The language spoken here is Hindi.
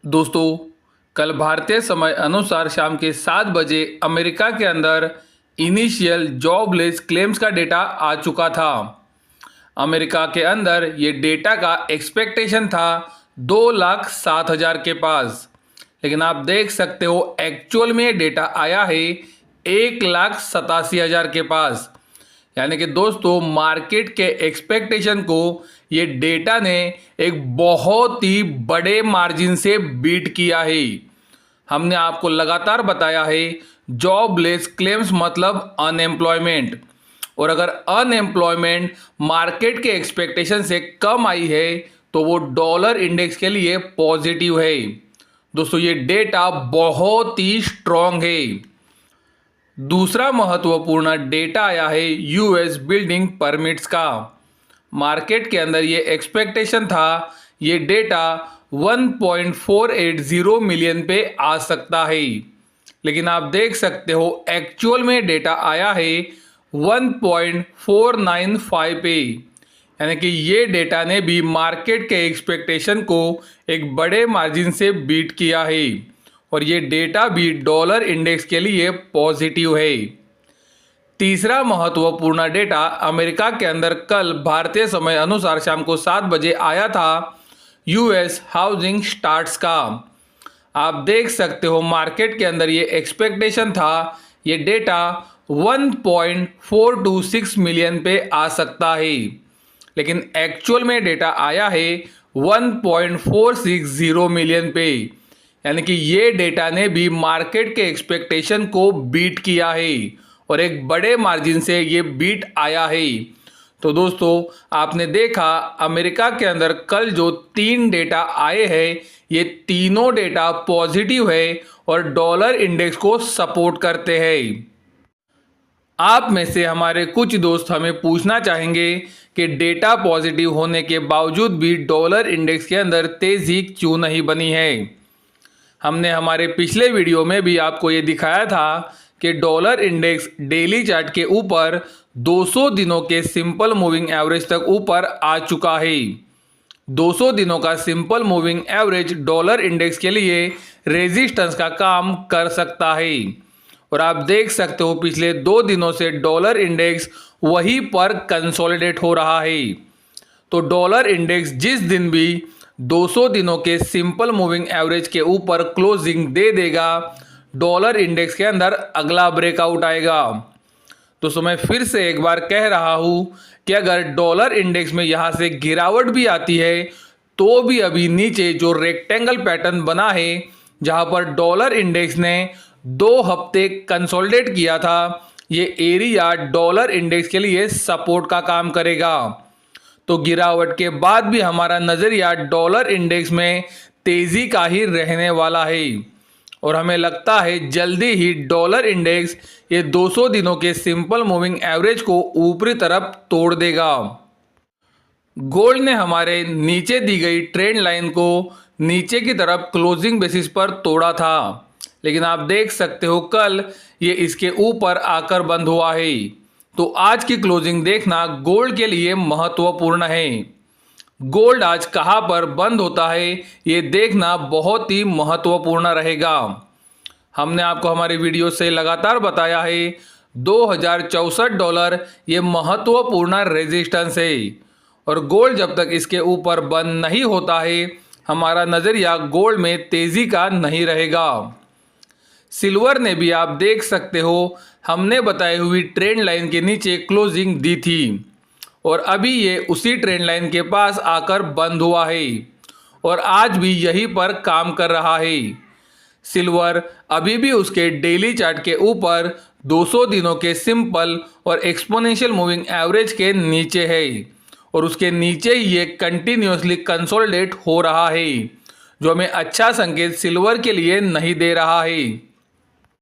दोस्तों, कल भारतीय समय अनुसार शाम के 7 बजे अमेरिका के अंदर इनिशियल जॉबलेस क्लेम्स का डेटा आ चुका था। अमेरिका के अंदर ये डेटा का एक्सपेक्टेशन था 2,07,000 के पास, लेकिन आप देख सकते हो एक्चुअल में ये डेटा आया है 1,87,000 के पास। यानी कि दोस्तों, मार्केट के एक्सपेक्टेशन को ये डेटा ने एक बहुत ही बड़े मार्जिन से बीट किया है। हमने आपको लगातार बताया है जॉबलेस क्लेम्स मतलब अनएम्प्लॉयमेंट, और अगर अनएम्प्लॉयमेंट मार्केट के एक्सपेक्टेशन से कम आई है तो वो डॉलर इंडेक्स के लिए पॉजिटिव है। दोस्तों, ये डेटा बहुत ही स्ट्रॉन्ग है। दूसरा महत्वपूर्ण डेटा आया है यूएस बिल्डिंग परमिट्स का। मार्केट के अंदर ये एक्सपेक्टेशन था ये डेटा 1.480 मिलियन पे आ सकता है, लेकिन आप देख सकते हो एक्चुअल में डेटा आया है 1.495 पे। यानी कि ये डेटा ने भी मार्केट के एक्सपेक्टेशन को एक बड़े मार्जिन से बीट किया है, और ये डेटा भी डॉलर इंडेक्स के लिए पॉजिटिव है। तीसरा महत्वपूर्ण डेटा अमेरिका के अंदर कल भारतीय समय अनुसार शाम को 7 बजे आया था यूएस हाउसिंग स्टार्ट्स का। आप देख सकते हो मार्केट के अंदर ये एक्सपेक्टेशन था ये डेटा 1.426 मिलियन पे आ सकता है, लेकिन एक्चुअल में डेटा आया है 1.460 मिलियन पे। यानी कि ये डेटा ने भी मार्केट के एक्सपेक्टेशन को बीट किया है, और एक बड़े मार्जिन से ये बीट आया है। तो दोस्तों, आपने देखा अमेरिका के अंदर कल जो 3 डेटा आए हैं ये तीनों डेटा पॉजिटिव है और डॉलर इंडेक्स को सपोर्ट करते हैं। आप में से हमारे कुछ दोस्त हमें पूछना चाहेंगे कि डेटा पॉजिटिव होने के बावजूद भी डॉलर इंडेक्स के अंदर तेजी क्यों नहीं बनी है। हमने हमारे पिछले वीडियो में भी आपको ये दिखाया था कि डॉलर इंडेक्स डेली चार्ट के ऊपर 200 दिनों के सिंपल मूविंग एवरेज तक ऊपर आ चुका है। 200 दिनों का simple moving average dollar index के लिए रेजिस्टेंस का काम कर सकता है, और आप देख सकते हो पिछले 2 दिनों से डॉलर इंडेक्स वहीं पर कंसोलिडेट हो रहा है। तो डॉलर इंडेक्स जिस दिन भी 200 दिनों के सिंपल मूविंग एवरेज के ऊपर क्लोजिंग दे देगा, डॉलर इंडेक्स के अंदर अगला ब्रेकआउट आएगा। तो मैं फिर से एक बार कह रहा हूं कि अगर डॉलर इंडेक्स में यहां से गिरावट भी आती है तो भी अभी नीचे जो रेक्टेंगल पैटर्न बना है जहां पर डॉलर इंडेक्स ने 2 हफ्ते कंसोलिडेट किया था, ये एरिया डॉलर इंडेक्स के लिए सपोर्ट का काम करेगा। तो गिरावट के बाद भी हमारा नज़रिया डॉलर इंडेक्स में तेज़ी का ही रहने वाला है, और हमें लगता है जल्दी ही डॉलर इंडेक्स ये 200 दिनों के सिंपल मूविंग एवरेज को ऊपरी तरफ तोड़ देगा। गोल्ड ने हमारे नीचे दी गई ट्रेंड लाइन को नीचे की तरफ क्लोजिंग बेसिस पर तोड़ा था, लेकिन आप देख सकते हो कल ये इसके ऊपर आकर बंद हुआ है। तो आज की क्लोजिंग देखना गोल्ड के लिए महत्वपूर्ण है। गोल्ड आज कहां पर बंद होता है ये देखना बहुत ही महत्वपूर्ण रहेगा। हमने आपको हमारी वीडियो से लगातार बताया है $2,064 ये महत्वपूर्ण रेजिस्टेंस है, और गोल्ड जब तक इसके ऊपर बंद नहीं होता है हमारा नज़रिया गोल्ड में तेज़ी का नहीं रहेगा। सिल्वर ने भी आप देख सकते हो हमने बताई हुई ट्रेंड लाइन के नीचे क्लोजिंग दी थी, और अभी ये उसी ट्रेंड लाइन के पास आकर बंद हुआ है, और आज भी यहीं पर काम कर रहा है। सिल्वर अभी भी उसके डेली चार्ट के ऊपर 200 दिनों के सिंपल और एक्सपोनेंशियल मूविंग एवरेज के नीचे है, और उसके नीचे ही ये कंटिन्यूसली कंसोलिडेट हो रहा है, जो हमें अच्छा संकेत सिल्वर के लिए नहीं दे रहा है।